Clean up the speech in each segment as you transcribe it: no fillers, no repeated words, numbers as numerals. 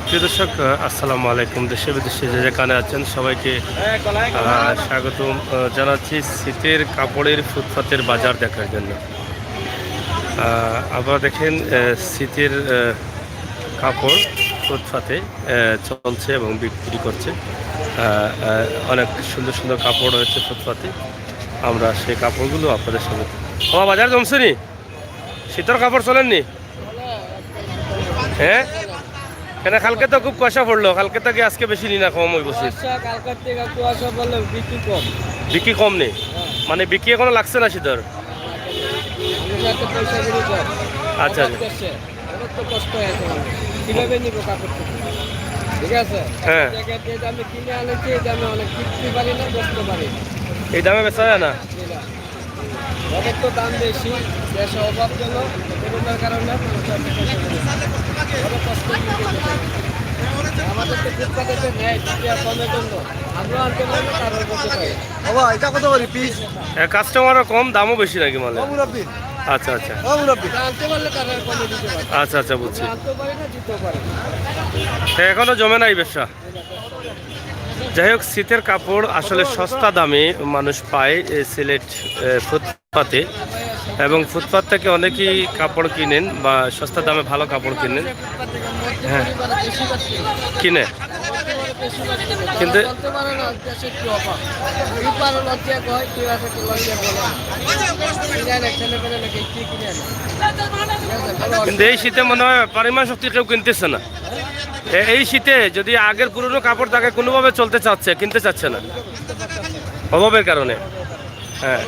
প্রিয় দর্শক, আসসালামু আলাইকুম। দেশে বিদেশে যে যেখানে আছেন সবাইকে স্বাগতম জানাচ্ছি শীতের কাপড়ের ফুটপাতের বাজার দেখার জন্য। আপনারা দেখেন শীতের কাপড় ফুটপাতে চলছে এবং বিক্রি করছে। অনেক সুন্দর সুন্দর কাপড় রয়েছে ফুটপাতে। আমরা সেই কাপড়গুলো আপনাদের সামনে বাজার জমছে নি, শীতের কাপড় চলেননি? হ্যাঁ, কেন কালকে তো খুব কুয়াশা পড়লো, কালকে থেকে আজকে বেশি নি না কম হয়ে বসে? বিক্রি কম নেই মানে বিক্রি এখনো লাগছে না শীতের? আচ্ছা হ্যাঁ, এই দামে বেচা যায় না। অনেক তো দাম বেশি, দেশে অভাবজনক, করোনার কারণে আমাদের তো ফুটপাতে নেয় কমের জন্য আমরা আনতে পারি কারণ করতে পারি। বাবা এটা কত করি পিস? কাস্টমারও কম, দামও বেশি নাকি মানে? আচ্ছা আচ্ছা আনতে পারলে তারা কমে দিতে পারে। আচ্ছা আচ্ছা বুঝছি। আনতে পারি না, দিতে পারি। এখনো জমে নাই ব্যবসা। যাই হোক, শীতের কাপড় আসলে সস্তা দামে মানুষ পায় সিলেট ফুটপাতে, এবং ফুটপাত থেকে অনেকেই কাপড় কিনেন বা সস্তা দামে ভালো কাপড় কিনেন। হ্যাঁ কিনে, কিন্তু কিন্তু এই শীতে মনে হয় পরিমাণ শক্তি কেউ কিনতেছে না। এই শীতে যদি আগের পুরনো কাপড় তাকে কোনোভাবে চলতে চাচ্ছে, কিনতে চাচ্ছে না অভাবের কারণে। হ্যাঁ,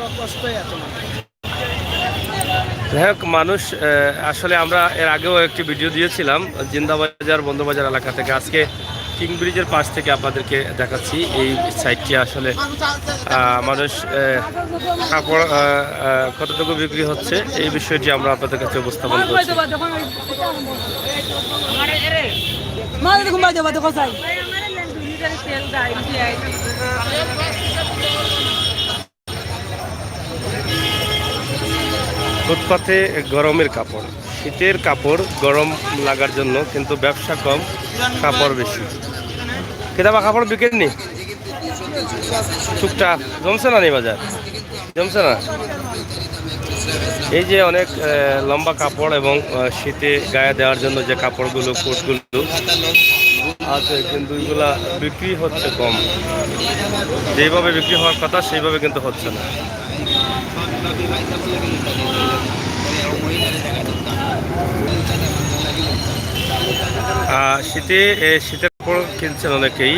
যাই হোক, মানুষ আসলে আমরা এর আগেও একটি ভিডিও দিয়েছিলাম জিন্দাবাজার বন্দরবাজার এলাকা থেকে। আজকে কিং ব্রিজের পাশ থেকে আপনাদেরকে দেখাচ্ছি এই সাইডটি। আসলে মানুষ কাপড় কতটুকু বিক্রি হচ্ছে এই বিষয়টি আমরা আপনাদের কাছে উপস্থাপন করছি। ফুটপাতে গরমের কাপড়, শীতের কাপড় গরম লাগার জন্য, কিন্তু ব্যবসা কম, কাপড় বেশি। কেতাবা কাপড় বিকেননি? টুকটাক জমছে না? নেই বাজার জমছে না। এই যে অনেক লম্বা কাপড় এবং শীতে গায়ে দেওয়ার জন্য যে কাপড়গুলো, কোটগুলো আছে, কিন্তু এগুলা বিক্রি হচ্ছে কম। যেইভাবে বিক্রি হওয়ার কথা সেইভাবে কিন্তু হচ্ছে না। শীতের কাপড় কিনছেন অনেকেই,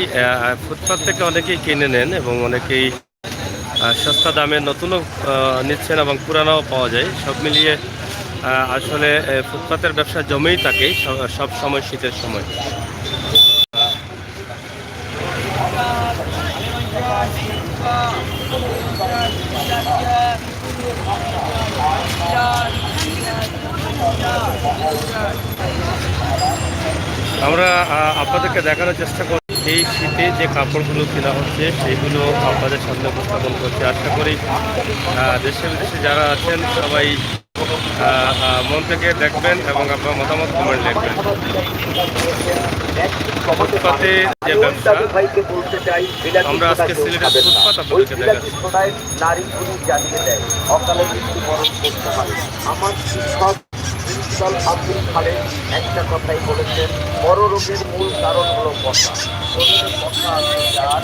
ফুটপাত থেকে অনেকেই কিনে নেন এবং অনেকেই সস্তা দামে নতুনও নিচ্ছেন এবং পুরানাও পাওয়া যায়। সব মিলিয়ে আসলে ফুটপাতের ব্যবসা জমেই থাকে সব সময় শীতের সময়। আমরা আপনাদেরকে দেখানোর চেষ্টা করি এই শীতে যে কাপড়গুলো কেনা হচ্ছে সেইগুলো আপনাদের সামনে উপস্থাপন করছি। আশা করি দেশে বিদেশে যারা আছেন সবাই মন থেকে দেখবেন এবং আপনার মতামত কমেন্ট লিখবেন। ফুটপাতে যে ব্যবসা, আমরা আজকে সিলেটের ফুটপাত আপনাদেরকে দেখাচ্ছি। আব্দুল খালেক একটা কথাই বলেছেন, বড় রোগের মূল কারণ হলো কথা। কথা আছে যার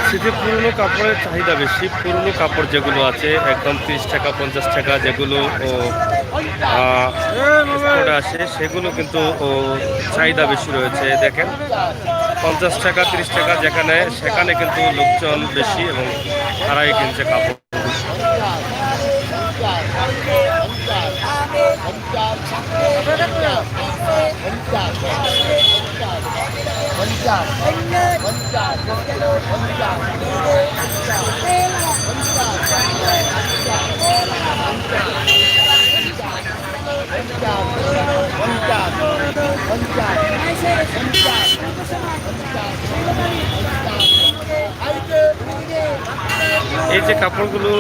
শীতে পুরনো কাপড়ের চাহিদা বেশি। পুরনো কাপড় যেগুলো আছে একদম 30 টাকা 50 টাকা যেগুলো এক্সপোর্টে আসে সেগুলো কিন্তু চাহিদা বেশি রয়েছে। দেখেন 50 টাকা 30 টাকা যেখানে সেখানে কিন্তু লোকজন বেশি এবং তারাই কিনছে কাপড়। এই যে কাপড়গুলো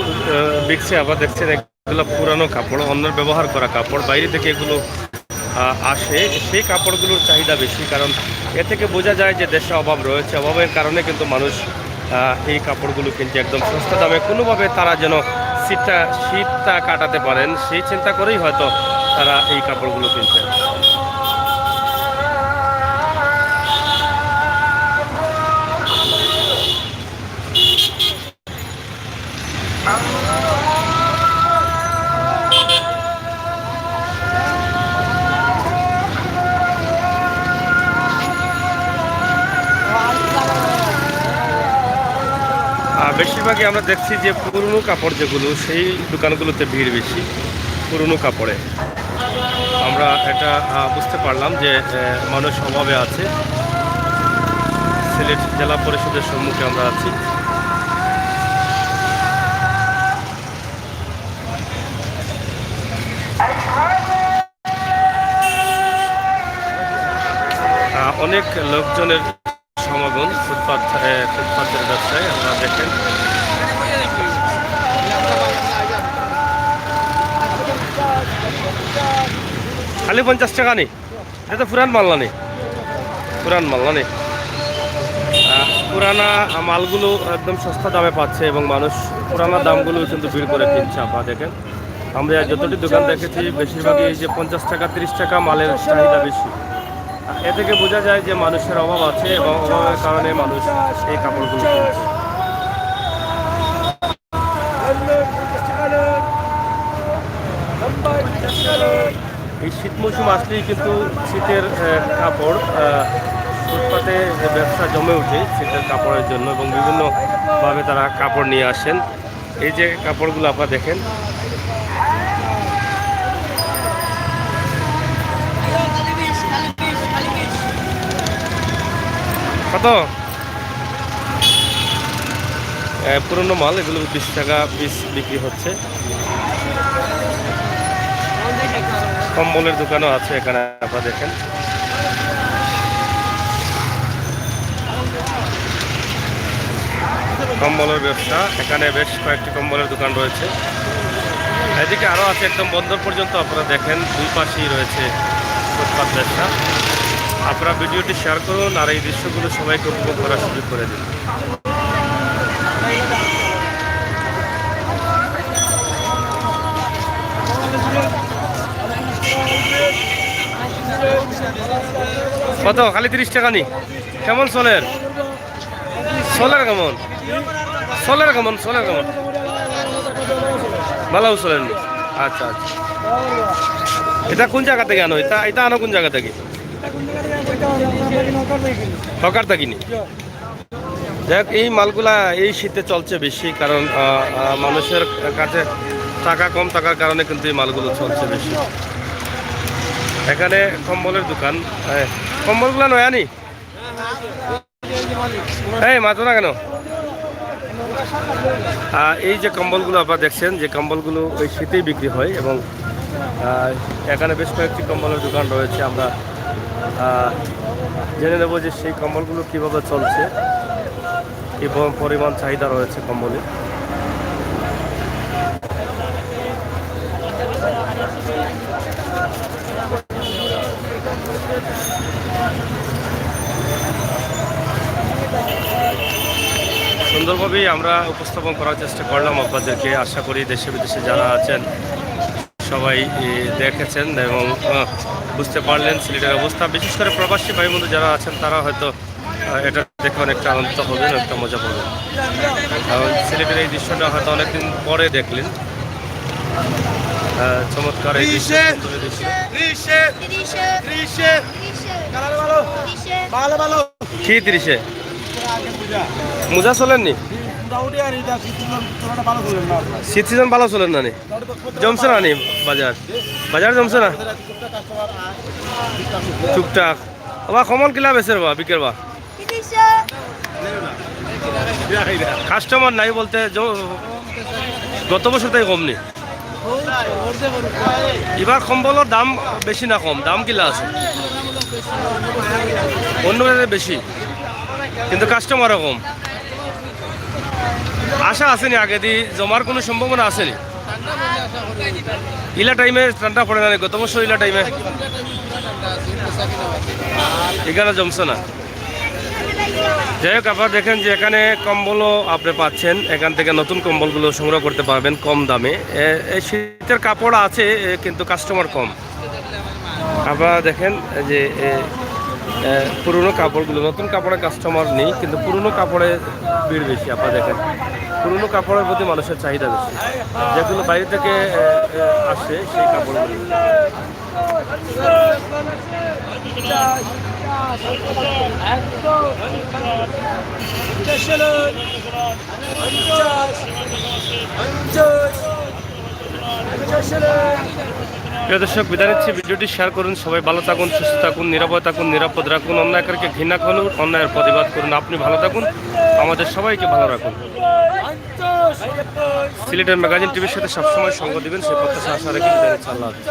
বিকছে আবার দেখছেন এগুলো পুরানো কাপড়, অন্যের ব্যবহার করা কাপড়, বাইরে থেকে এগুলো আসে। সেই কাপড়গুলোর চাহিদা বেশি, কারণ এ থেকে বোঝা যায় যে দেশে অভাব রয়েছে। অভাবের কারণে কিন্তু মানুষ এই কাপড়গুলো কিনছে একদম সস্তা দামে, কোনোভাবে তারা যেন শীতটা কাটাতে পারেন সেই চিন্তা করেই হয়তো তারা এই কাপড়গুলো কিনছে। বেশিরভাগই আমরা দেখছি যে পুরনো কাপড় যেগুলো সেই দোকানগুলোতে ভিড় বেশি। পুরনো কাপড়ে আমরা এটা বুঝতে পারলাম যে মানুষ অভাবে আছে। সিলেট জেলা পরিষদের সম্মুখে আমরা আছি। অনেক লোকজনের সমাগম ফুটপাতের ব্যবসায় আপনারা দেখেন। খালি 50 টাকা নেই, এটা তো পুরান মাল নেই, পুরানা মালগুলো একদম সস্তা দামে পাচ্ছে এবং মানুষ পুরানা দামগুলো কিন্তু ভিড় করে কিনছে। আপনারা দেখেন আমরা যতটি দোকান দেখেছি বেশিরভাগই এই যে 50 টাকা 30 টাকা মালের চাহিদা বেশি। এ থেকে বোঝা যায় যে মানুষের অভাব আছে এবং অভাবের কারণে মানুষ এই কাপড়গুলো কিনছে। এই শীত মৌসুম আসলেই কিন্তু শীতের কাপড় ফুটপাতে ব্যবসা জমে ওঠে শীতের কাপড়ের জন্য এবং বিভিন্নভাবে তারা কাপড় নিয়ে আসেন। এই যে কাপড়গুলো আপনারা দেখেন, কত পুরনো মাল, এগুলো 20 টাকা পিস বিক্রি হচ্ছে। কম্বলের দোকানও আছে এখানে আপনারা দেখেন। কম্বলের ব্যবসা, এখানে বেশ কয়েকটি কম্বলের দোকান রয়েছে। এদিকে আরও আছে একদম বন্দর পর্যন্ত আপনারা দেখেন, দুই পাশেই রয়েছে ফুটপাত ব্যবসা। আপনারা ভিডিওটি শেয়ার করুন আর এই দৃশ্যগুলো সবাইকে উপভোগ করার সুযোগ করে দিন। কত? খালি 30 টাকা নি? কেমন সোলের? সোলের কেমন? সোলের কেমন? সোলের কেমন? ভালো সোলের নি? আচ্ছা আচ্ছা। এটা কোন জায়গা থেকে আনো? এটা আনো কোন জায়গা থেকে? হকার থাকিনি। দেখ এই মালগুলা এই শীতে চলছে বেশি, কারণ মানুষের কাছে টাকা কম থাকার কারণে কিন্তু এই মালগুলো চলছে বেশি। এখানে কম্বলের দোকান, কম্বলগুলো নয় আনি? এই মাত্র না কেন? এই যে কম্বলগুলো আপনারা দেখছেন, যে কম্বলগুলো ওই শীতেই বিক্রি হয় এবং এখানে বেশ কয়েকটি কম্বলের দোকান রয়েছে। আমরা জেনে নেব যে সেই কম্বলগুলো কীভাবে চলছে, কী পরিমাণ চাহিদা রয়েছে কম্বলে। সুন্দরভাবেই আমরা উপস্থাপন করার চেষ্টা করলাম আপনাদেরকে। আশা করি দেশে বিদেশে যারা আছেন সবাই দেখেছেন এবং বুঝতে পারলেন সিলেটের অবস্থা। বিশেষ করে প্রবাসী ভাই বন্ধু যারা আছেন তারা হয়তো এটা দেখে অনেকটা আনন্দ হবেন, একটা মজা পাবেন। এবং সিলেটের এই দৃশ্যটা হয়তো অনেকদিন পরে দেখলেন। চমৎকার এই দৃশ্য, সুন্দর এই দৃশ্য। কি 30-এ মোজা চলেননি? শীত সিজন ভালো চলেন না নি? জমছে না নি বাজার? বাজার জমছে না টুকটাক? বা কমন কিলা বেচের বা বিকের বা কাস্টমার নাই বলতে গত বছর থেকে কম নি? এবার কম্বলের দাম বেশি না কম? দাম কিলা আছে? অন্য বেশি, কিন্তু কাস্টমারও কম। আশা আসেনি আগে দিয়ে জমার কোনো সম্ভাবনা আসেনি? ইলা টাইমে ঠান্ডা পড়ে না? গত বছর ইলা টাইমে এখানে জমছে না। যাই হোক, আপনারা দেখেন যে এখানে কম্বলও আপনি পাচ্ছেন। এখান থেকে নতুন কম্বলগুলো সংগ্রহ করতে পারবেন কম দামে। এই শীতের কাপড় আছে কিন্তু কাস্টমার কম। আপনারা দেখেন যে পুরনো কাপড়গুলো, নতুন কাপড়ে কাস্টমার নেই, কিন্তু পুরনো কাপড়ে ভিড় বেশি। আপনারা দেখেন পুরনো কাপড়ের প্রতি মানুষের চাহিদা বেশি, যেগুলো বাইরে থেকে আসে সেই কাপড়গুলো। প্রিয় দর্শক, বিদায় নিচ্ছি। ভিডিওটি শেয়ার করুন। সবাই ভালো থাকুন, সুস্থ থাকুন, নিরাপদ থাকুন, নিরাপদ রাখুন। অন্যায়কারীকে ঘৃণা করুন, অন্যায়ের প্রতিবাদ করুন। আপনি ভালো থাকুন, আমাদের সবাইকে ভালো রাখুন। সিলেটের ম্যাগাজিন টিভির সাথে সবসময় সঙ্গ দিবেন, সে প্রত্যাশা আশা রেখে বিদায় নিচ্ছি। আল্লাহ হাফেজ।